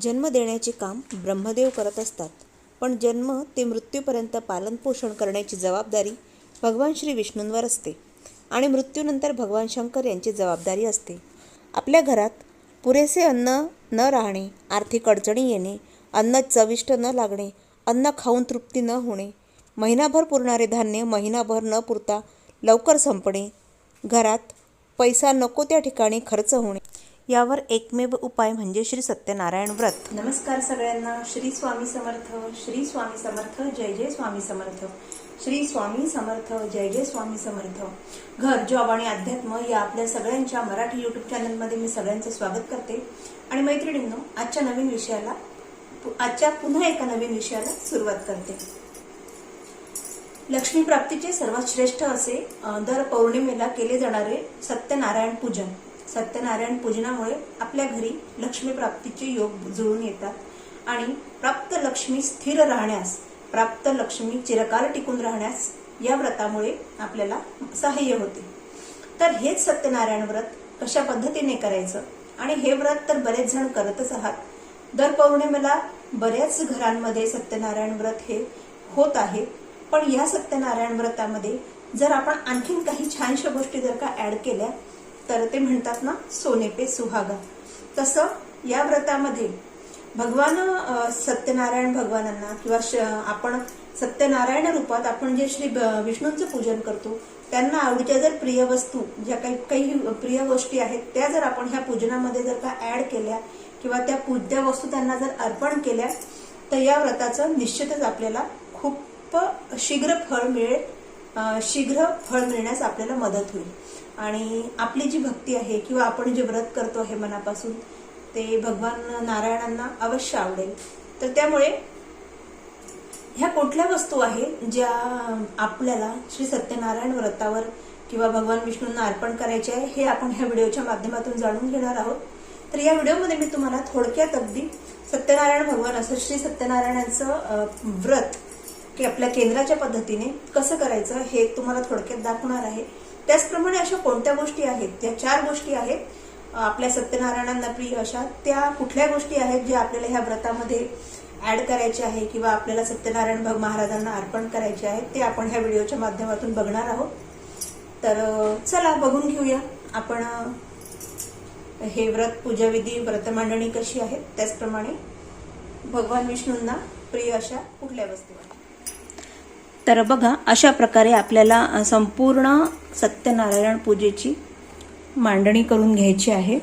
जन्म देण्याचे काम ब्रह्मदेव करत असतात, पण जन्म ते मृत्यूपर्यंत पालनपोषण करण्याची जबाबदारी भगवान श्री विष्णूंवर असते आणि मृत्यूनंतर भगवान शंकर यांची जबाबदारी असते. आपल्या घरात पुरेसे अन्न न राहणे, आर्थिक अडचणी येणे, अन्न चविष्ट न लागणे, अन्न खाऊन तृप्ती न होणे, महिनाभर पुरणारे धान्य महिनाभर न पुरता लवकर संपणे, घरात पैसा नको त्या ठिकाणी खर्च होणे, यावर एकमेव उपाय म्हणजे श्री सत्यनारायण व्रत. नमस्कार सगळ्यांना. श्री स्वामी समर्थ. श्री स्वामी समर्थ. जय जय स्वामी समर्थ. श्री स्वामी समर्थ. जय जय स्वामी समर्थ. घर, जॉब आणि अध्यात्म या आपल्या सगळ्यांच्या मराठी यूट्यूब चॅनलमध्ये मी सगळ्यांचं स्वागत करते. आणि मैत्रिणींनो, आजच्या पुन्हा एका नवीन विषयाला सुरुवात करते. लक्ष्मी प्राप्तीचे सर्वात श्रेष्ठ असे दर पौर्णिमेला केले जाणारे सत्यनारायण पूजन. सत्यनारायण पूजनामुळे आपल्या घरी लक्ष्मी प्राप्तीचे योग जुळून येतात आणि प्राप्त लक्ष्मी स्थिर राहण्यास, प्राप्त लक्ष्मी चिरकाल टिकून राहण्यास या व्रतामुळे आपल्याला सहाय्य होते. तर हेच सत्यनारायण व्रत कशा पद्धतीने करायचं, आणि हे व्रत तर बरेच जण करतच आहात. दर पौर्णिमेला बऱ्याच घरांमध्ये सत्यनारायण व्रत हे होत आहे. पण या सत्यनारायण व्रतामध्ये जर आपण आणखीन काही छानशा गोष्टी जर का ऍड केल्या तर ते म्हणतात ना, सोने पे सुहागा. तसं या व्रतामध्ये भगवान सत्यनारायण भगवानांना किंवा आपण सत्यनारायण रूपात आपण जे श्री विष्णूंचं पूजन करतो, त्यांना आवडीच्या जर प्रिय वस्तू, ज्या काही प्रिय गोष्टी आहेत त्या जर आपण ह्या पूजनामध्ये जर का ऍड केल्या किंवा त्या वस्तू त्यांना जर अर्पण केल्या तर या व्रताचं निश्चितच आपल्याला खूप शीघ्र फळ मिळण्यास आपल्याला मदत होईल. आणि आपली जी भक्ती आहे किंवा आपण जे व्रत करतो आहे मनापासून, ते भगवान नारायणांना अवश्य आवडेल. तर त्यामुळे ह्या कुठल्या वस्तू आहेत ज्या आपल्याला श्री सत्यनारायण व्रतावर किंवा भगवान विष्णूंना अर्पण करायचे आहे, हे आपण ह्या व्हिडिओच्या माध्यमातून जाणून घेणार आहोत. तर या व्हिडिओमध्ये मी तुम्हाला थोडक्यात अगदी सत्यनारायण भगवान असं श्री सत्यनारायणाचं व्रत की आपल्या केंद्राच्या पद्धतीने कसं करायचं हे तुम्हाला थोडक्यात दाखवणार आहे. त्याचप्रमाणे अशा कोणत्या गोष्टी आहेत, त्या 4 गोष्टी आहेत आपल्या सत्यनारायणांना प्रिय अशा, त्या कुठल्या गोष्टी आहेत ज्या आपल्याला ह्या व्रतामध्ये ऍड करायचे आहे किंवा आपल्याला सत्यनारायण महाराजांना अर्पण करायचे आहेत, ते आपण ह्या व्हिडिओच्या माध्यमातून बघणार आहोत. तर चला बघून घेऊया आपण हे व्रत पूजाविधी, व्रत मांडणी कशी आहे, त्याचप्रमाणे भगवान विष्णूंना प्रिय अशा कुठल्या वस्तू आहेत. तर बघा, अशा प्रकारे आपल्याला संपूर्ण सत्यनारायण पूजेची मांडणी करून घ्यायची आहे.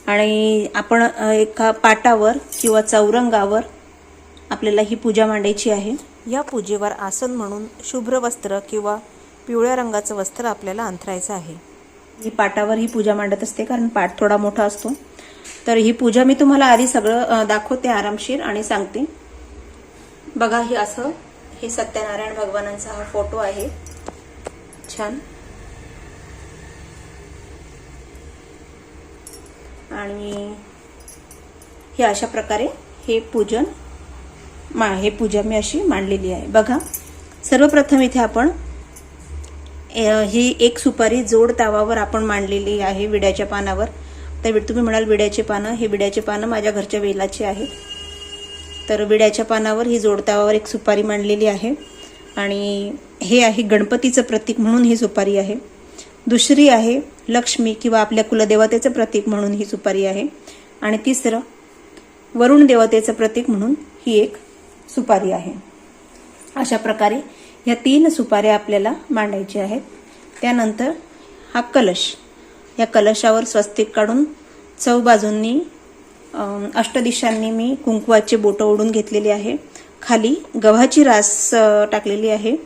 आणि आपण एका पाटावर किंवा चौरंगावर आपल्याला ही पूजा मांडायची आहे. या पूजेवर आसन म्हणून शुभ्र वस्त्र किंवा पिवळ्या रंगाचं वस्त्र आपल्याला अंथरायचं आहे. मी पाटावर ही पूजा मांडत असते कारण पाट थोडा मोठा असतो. तर ही पूजा मी तुम्हाला आधी सगळं दाखवते आरामशीर आणि सांगते. बघा, हे सत्यनारायण भगवानांचा हा फोटो आहे, छान. आणि हे अशा प्रकारे हे पूजा मी अशी मांडलेली आहे. बघा, सर्वप्रथम इथे आपण ही एक सुपारी जोड तावावर आपण मांडलेली आहे विड्याच्या पानावर. तर तुम्ही म्हणाल विड्याचे पानं, हे विड्याचे पानं माझ्या घरच्या वेलाचे आहेत. तर विड्याच्या पानावर ही जोडतावावर एक सुपारी मांडलेली आहे. आणि हे आहे गणपतीचं प्रतीक म्हणून ही सुपारी आहे. दुसरी आहे लक्ष्मी किंवा आपल्या कुलदेवतेचं प्रतीक म्हणून ही सुपारी आहे. आणि तिसरं वरुण देवतेचं प्रतीक म्हणून ही एक सुपारी आहे. अशा प्रकारे ह्या 3 सुपाऱ्या आपल्याला मांडायच्या आहेत. त्यानंतर हा कलश, या कलशावर स्वस्तिक काढून चौबाजूंनी अष्टदिशांनी मी कुंकवाचे बोटं ओढून घेतलेली आहे. खाली गव्हाची रास टाकलेली आहे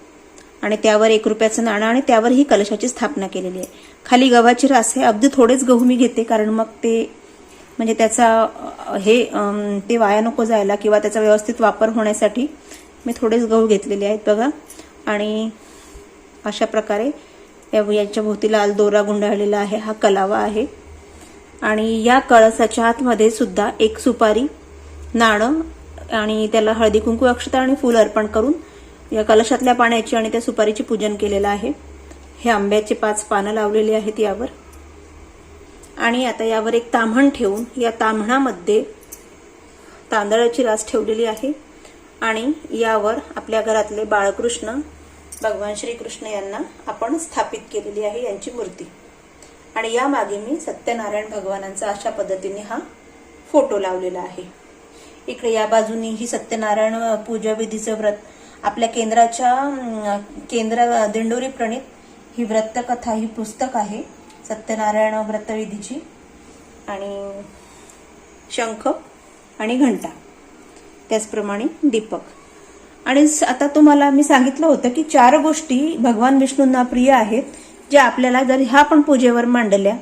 आणि त्यावर 1 रुपयाचं नाणं आणि त्यावर ही कलशाची स्थापना केलेली आहे. खाली गव्हाची रास आहे. अगदी थोडेच गहू मी घेते कारण मग ते म्हणजे त्याचा ते वाया नको जायला किंवा त्याचा व्यवस्थित वापर होण्यासाठी मी थोडेच गहू घेतलेले आहेत. बघा, आणि अशा प्रकारे याच्या भोवती लाल दोरा गुंडाळलेला आहे. हा कलावा आहे. आणि या कळसाच्या आतमध्ये सुद्धा 1 सुपारी, नाणं आणि त्याला हळदी कुंकू अक्षता आणि फूल अर्पण करून या कलशातल्या पाण्याची आणि त्या सुपारीची पूजन केलेलं आहे. हे आंब्याचे 5 पानं लावलेली आहेत यावर. आणि आता यावर एक ताम्हण ठेवून या ताम्हणामध्ये तांदळाची रास ठेवलेली आहे आणि यावर आपल्या घरातले बाळकृष्ण भगवान श्रीकृष्ण यांना आपण स्थापित केलेली आहे, यांची मूर्ती. आणि या मागे मी सत्यनारायण भगवानांचा अशा पद्धतीने हा फोटो लावलेला आहे. इकडे या बाजूनी ही सत्यनारायण पूजा विधीचं व्रत आपल्या केंद्र दिंडोरी प्रणित ही व्रतकथा, ही पुस्तक आहे सत्यनारायण व्रतविधीची. आणि शंख आणि घंटा, त्याचप्रमाणे दीपक. आणि आता तुम्हाला मी सांगितलं होतं की 4 गोष्टी भगवान विष्णूंना प्रिय आहेत, ज्या आपल्याला जर ह्या पण पूजेवर मांडल्या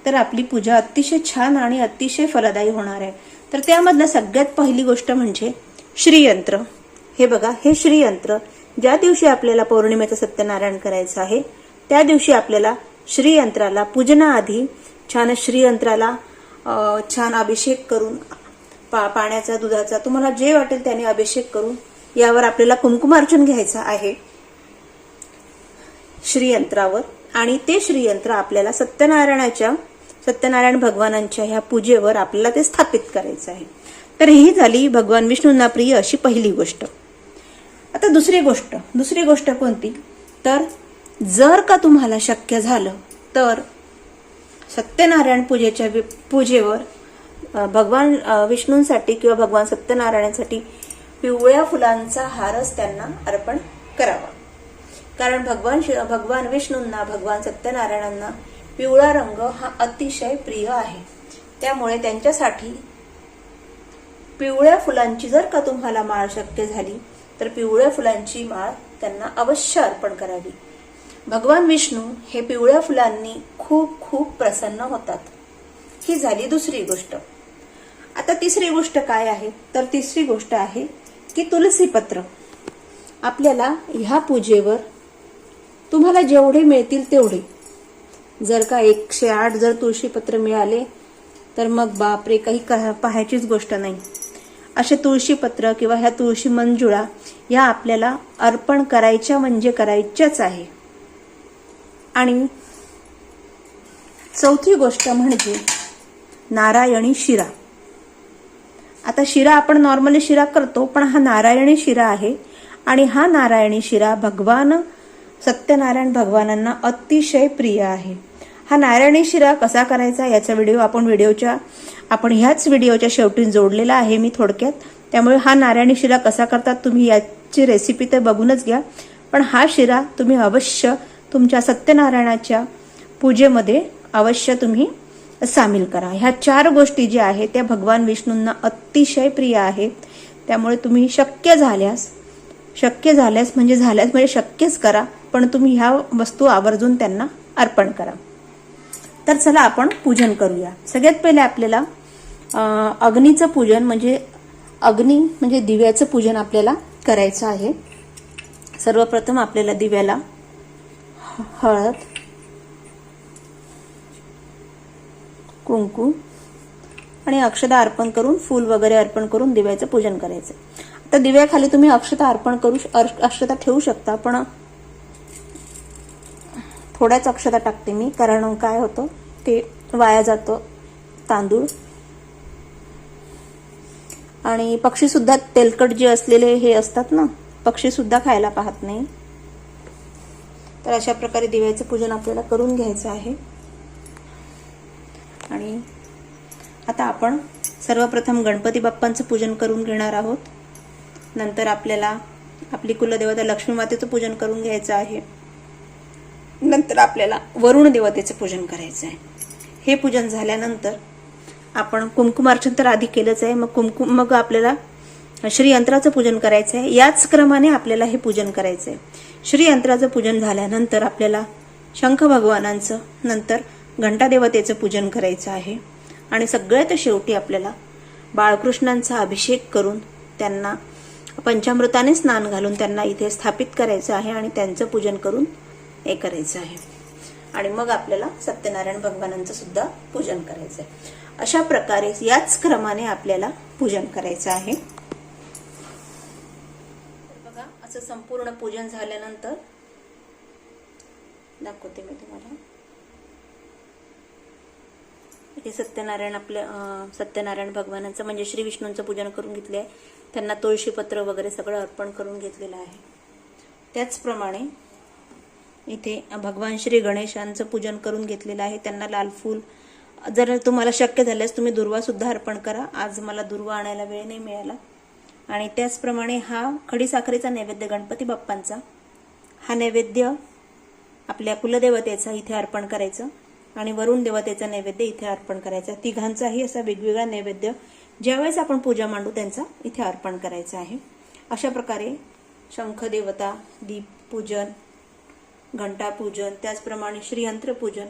तर आपली पूजा अतिशय छान आणि अतिशय फलदायी होणार आहे. तर त्यामधलं सगळ्यात पहिली गोष्ट म्हणजे श्रीयंत्र. हे बघा, हे श्रीयंत्र ज्या दिवशी आपल्याला पौर्णिमेचं सत्यनारायण करायचं आहे त्या दिवशी आपल्याला श्रीयंत्राला पूजनाआधी छान श्रीयंत्राला छान अभिषेक करून पाण्याचा, दुधाचा, तुम्हाला जे वाटेल त्याने अभिषेक करून यावर आपल्याला कुंकुमार्चन घ्यायचं आहे श्रीयंत्रावर. आणि ते श्रीयंत्र आपल्याला सत्यनारायण भगवानांच्या ह्या पूजेवर आपल्याला ते स्थापित करायचं आहे. तर ही झाली भगवान विष्णूंना प्रिय अशी पहिली गोष्ट. आता दुसरी गोष्ट कोणती, तर जर का तुम्हाला शक्य झालं तर सत्यनारायण पूजेवर भगवान विष्णूंसाठी किंवा भगवान सत्यनारायणासाठी पिवळ्या फुलांचा हारच त्यांना अर्पण करावा. कारण भगवान विष्णूंना, भगवान सत्यनारायणांना पिवळा रंग हा अतिशय प्रिय आहे. त्यामुळे त्यांच्यासाठी पिवळ्या फुलांची जर का तुम्हाला माळ शक्य झाली तर पिवळ्या फुलांची माळ त्यांना अवश्य अर्पण करावी. भगवान विष्णू हे पिवळ्या फुलांनी खूप खूप प्रसन्न होतात. ही झाली दुसरी गोष्ट. आता तिसरी गोष्ट काय आहे, तर तिसरी गोष्ट आहे की तुलसीपत्र. आपल्याला ह्या पूजेवर तुम्हाला जेवढे मिळतील तेवढे, जर का 108 जर तुळशीपत्र मिळाले तर मग बापरे, काही पाहायचीच गोष्ट नाही. असे तुळशीपत्र किंवा ह्या तुळशी मंजुळा या आपल्याला अर्पण करायच्या म्हणजे करायच्याच आहे. आणि चौथी गोष्ट म्हणजे नारायणी शिरा. आता शिरा आपण नॉर्मली शिरा करतो, पण हा नारायणी शिरा आहे. आणि हा नारायणी शिरा भगवान सत्यनारायण भगवानांना अतिशय प्रिय आहे. हा नारायणी शिरा कसा करायचा याचा व्हिडिओ आपण ह्याच व्हिडिओच्या शेवटी जोडलेला आहे मी थोडक्यात. त्यामुळे हा नारायणी शिरा कसा करतात तुम्ही याची रेसिपी तर बघूनच घ्या. पण हा शिरा तुम्ही अवश्य तुमच्या सत्यनारायणाच्या पूजेमध्ये अवश्य तुम्ही सामील करा. ह्या 4 गोष्टी ज्या आहेत त्या भगवान विष्णूंना अतिशय प्रिय आहेत. त्यामुळे तुम्ही शक्य झाल्यास म्हणजे शक्यच करा, पण तुम्ही ह्या वस्तू आवर्जून त्यांना अर्पण करा. तर चला आपण पूजन करूया. सगळ्यात पहिले आपल्याला अग्नीचं पूजन म्हणजे दिव्याचं पूजन आपल्याला करायचं आहे. सर्वप्रथम आपल्याला दिव्याला हळद, कुंकू आणि अक्षता अर्पण करून, फूल वगैरे अर्पण करून दिव्याचं पूजन करायचं. आता दिव्याखाली तुम्ही अक्षता ठेवू शकता, पण थोड्याच अक्षता टाकते मी, कारण काय होतं ते वाया जातो तांदूळ. आणि पक्षी सुद्धा तेलकट जे असलेले हे असतात ना, पक्षी सुद्धा खायला पाहत नाही. तर अशा प्रकारे दिव्याचं पूजन आपल्याला करून घ्यायचं आहे. आणि आता आपण सर्वप्रथम गणपती बाप्पांचं पूजन करून घेणार आहोत. नंतर आपल्याला आपली कुलदेवता लक्ष्मी मातेचं पूजन करून घ्यायचं आहे. नंतर आपल्याला वरुण देवतेचं पूजन करायचं आहे. हे पूजन झाल्यानंतर आपण कुंकुमार्चन तर आधी केलंच आहे, मग आपल्याला श्रीयंत्राचं पूजन करायचं आहे. याच क्रमाने आपल्याला हे पूजन करायचं आहे. श्रीयंत्राचं पूजन झाल्यानंतर आपल्याला शंख भगवानांचं, नंतर घंटा देवतेचं पूजन करायचं आहे. आणि सगळ्यात शेवटी आपल्याला बाळकृष्णांचा अभिषेक करून त्यांना पंचामृताने स्नान घालून त्यांना इथे स्थापित करायचं आहे आणि त्यांचं पूजन करून हे करायचं आहे. आणि मग आपल्याला सत्यनारायण भगवानांचं सुद्धा पूजन करायचं आहे. अशा प्रकारे याच क्रमाने आपल्याला पूजन करायचं आहे. बघा, असं संपूर्ण पूजन झाल्यानंतर दाखवते मी तुम्हाला. इथे सत्यनारायण सत्यनारायण भगवानांचं म्हणजे श्री विष्णूंचं पूजन करून घेतले आहे. त्यांना तुळशीपत्र वगैरे सगळं अर्पण करून घेतलेलं आहे. त्याचप्रमाणे इथे भगवान श्री गणेशांचं पूजन करून घेतलेलं आहे. त्यांना लाल फूल, जर तुम्हाला शक्य झाल्यास तुम्ही दुर्वा सुद्धा अर्पण करा. आज मला दुर्वा आणायला वेळ नाही मिळाला. आणि त्याचप्रमाणे हा खडीसाखरेचा नैवेद्य गणपती बाप्पांचा, हा नैवेद्य आपल्या कुलदेवतेचा इथे अर्पण करायचं आणि वरुण देवतेचा नैवेद्य इथे अर्पण करायचा. तिघांचाही असा वेगवेगळा नैवेद्य ज्यावेळेस आपण पूजा मांडू त्यांचा इथे अर्पण करायचा आहे. अशा प्रकारे शंख देवता, दीप पूजन, घंटा पूजन, त्याचप्रमाणे श्रीयंत्र पूजन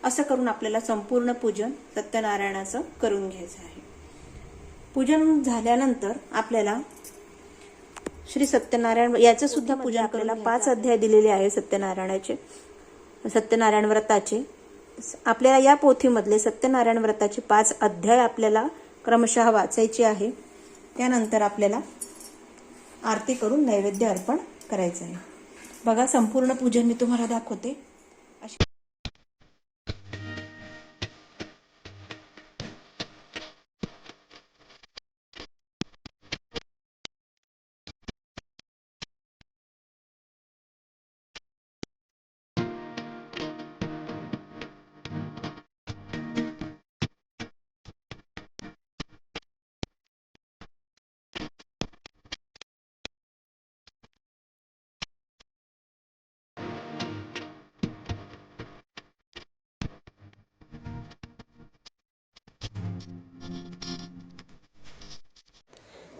असं करून आपल्याला संपूर्ण पूजन सत्यनारायणाचं करून घ्यायचं आहे. पूजन झाल्यानंतर आपल्याला श्री सत्यनारायण याचं सुद्धा पूजन आपल्याला 5 अध्याय दिलेले आहे सत्यनारायणाचे, सत्यनारायण व्रताचे. आपल्याला या पोथीमधले सत्यनारायण व्रताचे 5 अध्याय आपल्याला क्रमशः वाचायचे आहे. त्यानंतर आपल्याला आरती करून नैवेद्य अर्पण करायचं आहे. बघा, संपूर्ण पूजन मी तुम्हाला दाखवते.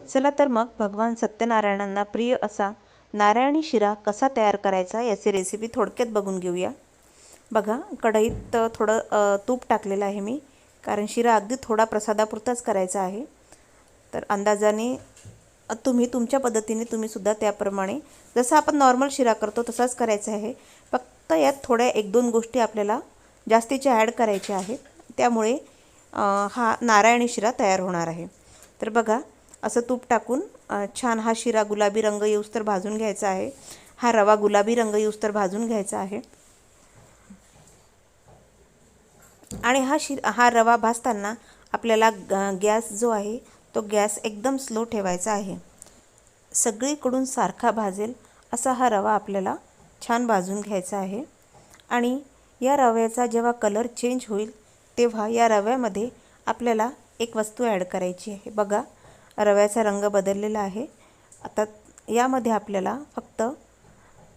चला तर मग भगवान सत्यनारायणांना प्रिय असा नारायणी शिरा कसा तयार करायचा याची रेसिपी थोडक्यात बघून घेऊया. बघा, कढईत थोडं तूप टाकलेलं आहे मी, कारण शिरा अगदी थोडा प्रसादापुरताच करायचा आहे. तर अंदाजाने तुम्ही तुमच्या पद्धतीने तुम्ही सुद्धा त्याप्रमाणे जसं आपण नॉर्मल शिरा करतो तसाच करायचा आहे. फक्त यात थोड्या 1-2 गोष्टी आपल्याला जास्तीच्या ॲड करायच्या आहेत. त्यामुळे हा नारायणी शिरा तयार होणार आहे. तर बघा, असं तूप टाकून छान हा शिरा गुलाबी रंग येऊस्तर भाजून घ्यायचा आहे. हा रवा गुलाबी रंग येऊस्तर भाजून घ्यायचा आहे. आणि हा रवा भाजताना आपल्याला गॅस जो आहे तो गॅस एकदम स्लो ठेवायचा आहे. सगळीकडून सारखा भाजेल असा हा रवा आपल्याला छान भाजून घ्यायचा आहे. आणि या रव्याचा जेव्हा कलर चेंज होईल तेव्हा या रव्यामध्ये आपल्याला एक वस्तू ॲड करायची आहे. बघा, रव्याचा रंग बदललेला आहे. आता यामध्ये आपल्याला फक्त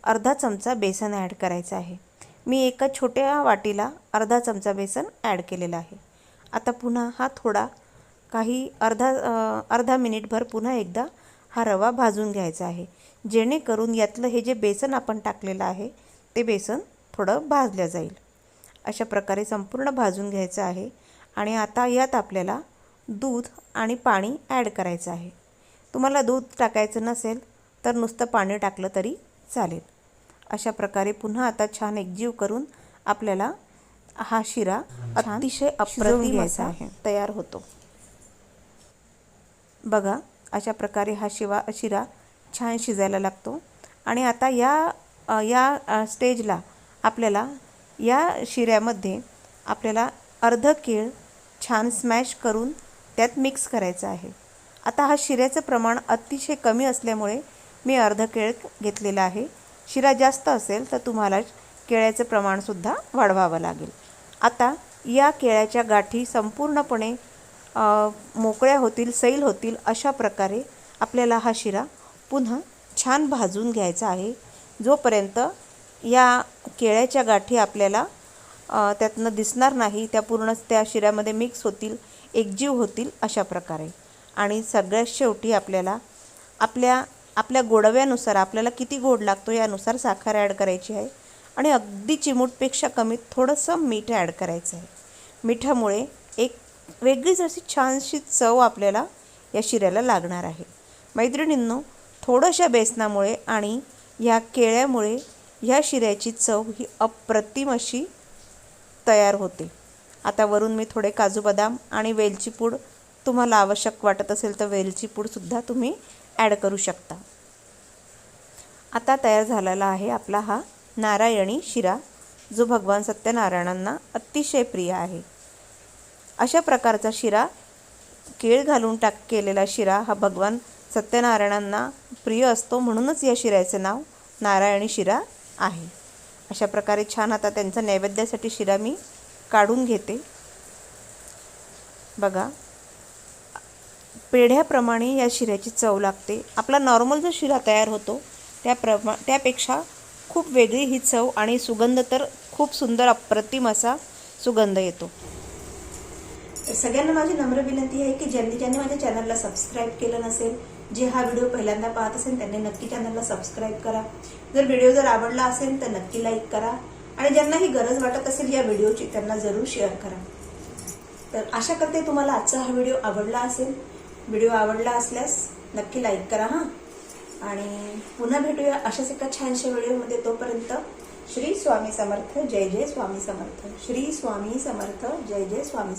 अर्धा चमचा बेसन ॲड करायचं आहे. मी एका छोट्या वाटीला अर्धा चमचा बेसन ॲड केलेला आहे. आता पुन्हा हा थोडा अर्धा मिनिटभर पुन्हा एकदा हा रवा भाजून घ्यायचा आहे, जेणेकरून यातलं हे जे बेसन आपण टाकलेलं आहे ते बेसन थोडं भाजलं जाईल. अशा प्रकारे संपूर्ण भाजून घ्यायचं आहे. आणि आता यात आपल्याला दूध आणि पाणी ॲड करायचं आहे. तुम्हाला दूध टाकायचं नसेल तर नुसतं पाणी टाकलं तरी चालेल. अशा प्रकारे पुन्हा आता छान एकजीव करून आपल्याला हा शिरा अतिशय अप्रतिम असा तयार होतो. बघा, अशा प्रकारे हा शिरा छान शिजायला लागतो. आणि आता या स्टेजला आपल्याला या शिऱ्यामध्ये आपल्याला अर्ध केळ छान स्मॅश करून त्यात मिक्स करायचं आहे. आता हा शिऱ्याचं प्रमाण अतिशय कमी असल्यामुळे मी अर्ध केळ घेतलेला आहे. शिरा जास्त असेल तर तुम्हाला केळ्याचं प्रमाणसुद्धा वाढवावं लागेल. आता या केळ्याच्या गाठी संपूर्णपणे मोकळ्या होतील, सैल होतील अशा प्रकारे आपल्याला हा शिरा पुन्हा छान भाजून घ्यायचा आहे, जोपर्यंत या केळ्याच्या गाठी आपल्याला त्यातनं दिसणार नाही, त्या पूर्ण त्या शिऱ्यामध्ये मिक्स होतील, एकजीव होतील अशा प्रकारे. आणि सगळ्यात शेवटी आपल्याला आपल्या गोडव्यानुसार आपल्याला किती गोड लागतो यानुसार साखर ॲड करायची आहे. आणि अगदी चिमूटपेक्षा कमी थोडंसं मीठ ॲड करायचं आहे. मिठामुळे एक वेगळीच अशी छानशी चव आपल्याला या शिऱ्याला लागणार आहे. मैत्रिणींनो, थोड्याशा बेसनामुळे आणि ह्या केळ्यामुळे ह्या शिऱ्याची चव ही अप्रतिम अशी तयार होते. आता वरून मी थोडे काजू बदाम आणि वेलची पूड, तुम्हाला आवश्यक वाटत असेल तर वेलची पूडसुद्धा तुम्ही ॲड करू शकता. आता तयार झालेला आहे आपला हा नारायणी शिरा, जो भगवान सत्यनारायणांना अतिशय प्रिय आहे. अशा प्रकारचा शिरा, केळ घालून केलेला शिरा हा भगवान सत्यनारायणांना प्रिय असतो, म्हणूनच या शिऱ्याचे नाव नारायणी शिरा आहे. अशा प्रकारे छान आता त्यांचा नैवेद्यासाठी शिरा मी काढून घेते. बघा, पेढ्याप्रमाणे या शिऱ्याची चव लागते. आपला नॉर्मल जो शिरा तयार होतो त्यापेक्षा खूप वेगळी ही चव आणि सुगंध तर खूप सुंदर अप्रतिम असा सुगंध येतो. सगळ्यांना माझी नम्र विनंती आहे की ज्यांनी माझ्या चॅनलला सबस्क्राईब केलं नसेल, जे हा व्हिडिओ पहिल्यांदा पाहत असेल त्यांनी नक्की चॅनलला सबस्क्राईब करा. व्हिडिओ जर आवडला असेल तर नक्की लाईक करा आणि ज्यांना ही गरज वाटत असेल या व्हिडिओची त्यांना जरूर शेअर करा. तर आशा करते तुम्हाला आजचा हा व्हिडिओ आवडला असेल. व्हिडिओ आवडला असल्यास नक्की लाईक करा हां. आणि पुन्हा भेटूया अशाच एका छानशा व्हिडिओमध्ये. तोपर्यंत श्री स्वामी समर्थ, जय जय स्वामी समर्थ. श्री स्वामी समर्थ, जय जय स्वामी समर्थ.